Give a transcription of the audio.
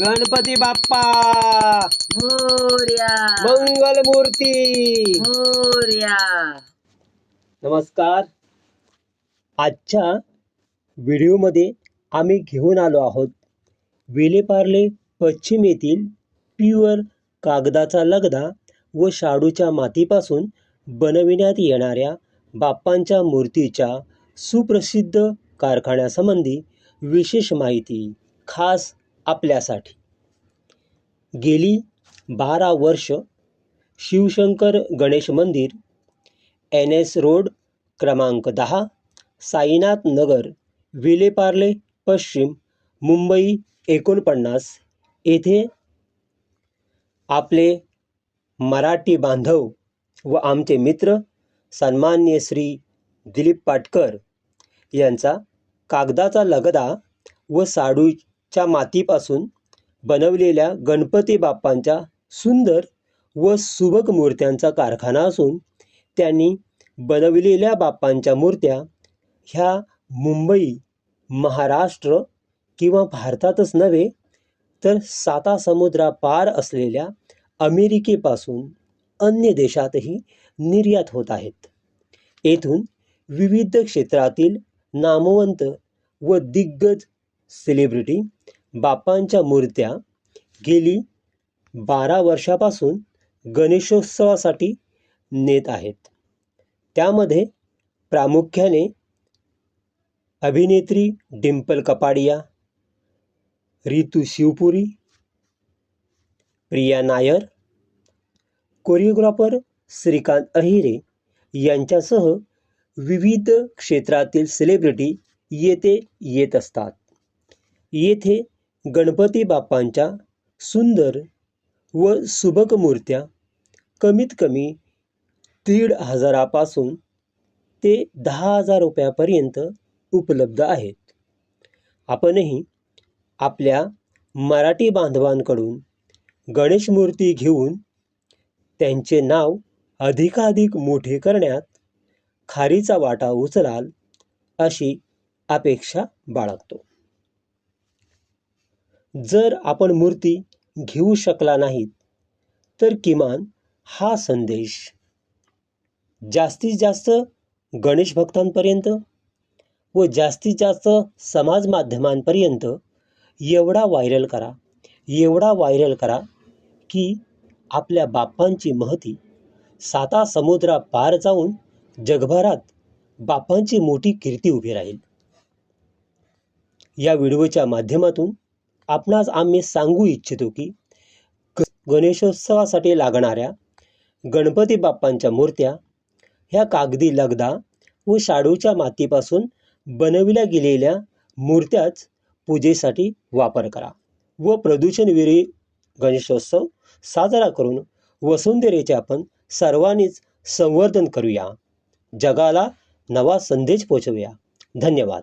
गणपती बाप्पा मोरया मंगल मूर्ती मोरया. नमस्कार. आजच्या व्हिडिओमध्ये आम्ही घेऊन आलो आहोत विलेपार्ले पश्चिम येथील प्युअर कागदाचा लगदा व शाडूच्या मातीपासून बनविण्यात येणाऱ्या बाप्पांच्या मूर्तीच्या सुप्रसिद्ध कारखान्यासंबंधी विशेष माहिती खास आपल्यासाठी. गेली 12 वर्ष शिवशंकर गणेश मंदिर, NS रोड क्रमांक 10, साईनाथ नगर, विलेपार्ले पश्चिम, मुंबई 49 येथे आपले मराठी बांधव व आमचे मित्र सन्माननीय श्री दिलीप पाटकर यांचा कागदाचा लगदा व शाडूच्या मातीपासून बनवलेल्या गणपती बाप्पांच्या सुंदर व सुबक मूर्त्यांचा कारखाना असून त्यांनी बनवलेल्या बाप्पांच्या मूर्त्या ह्या मुंबई, महाराष्ट्र किंवा भारतातच नव्हे तर 7 समुद्रापार असलेल्या अमेरिकेपासून अन्य देशातही निर्यात होत आहेत. येथून विविध क्षेत्रातील नामवंत व दिग्गज सेलिब्रिटी बाप्पांच्या मूर्त्या गेली 12 वर्षापासून गणेशोत्सवासाठी नेत आहेत. त्यामध्ये प्रामुख्याने अभिनेत्री डिंपल कपाडिया, रितू शिवपुरी, प्रिया नायर, कोरिओग्राफर श्रीकांत अहिरे यांच्यासह विविध क्षेत्रातील सेलिब्रिटी येथे येत असतात. येथे गणपती बाप्पांच्या सुंदर व सुबक मूर्त्या कमीत कमी 1,500 पासून ते 10,000 रुपयापर्यंत उपलब्ध आहेत. आपणही आपल्या मराठी बांधवांकडून गणेश मूर्ती घेऊन त्यांचे नाव अधिकाधिक मोठे करण्यात खारीचा वाटा उचलाल अशी अपेक्षा बाळगतो. जर आपण मूर्ती घेऊ शकला नाहीत तर किमान हा संदेश जास्तीत जास्त गणेश भक्तांपर्यंत व जास्तीत जास्त समाज माध्यमांपर्यंत एवढा व्हायरल करा की आपल्या बाप्पांची महती 7 समुद्रापार जाऊन जगभरात बाप्पांची मोठी कीर्ती उभी राहील. या व्हिडिओच्या माध्यमातून आपणास आम्ही सांगू इच्छितो की गणेशोत्सवासाठी लागणाऱ्या गणपती बाप्पांच्या मूर्त्या ह्या कागदी लगदा व शाडूच्या मातीपासून बनविल्या गेलेल्या मूर्त्याच पूजेसाठी वापर करा व प्रदूषणविरहित गणेशोत्सव साजरा करून वसुंधरेचे आपण सर्वांनीच संवर्धन करूया. जगाला नवा संदेश पोचवूया. धन्यवाद.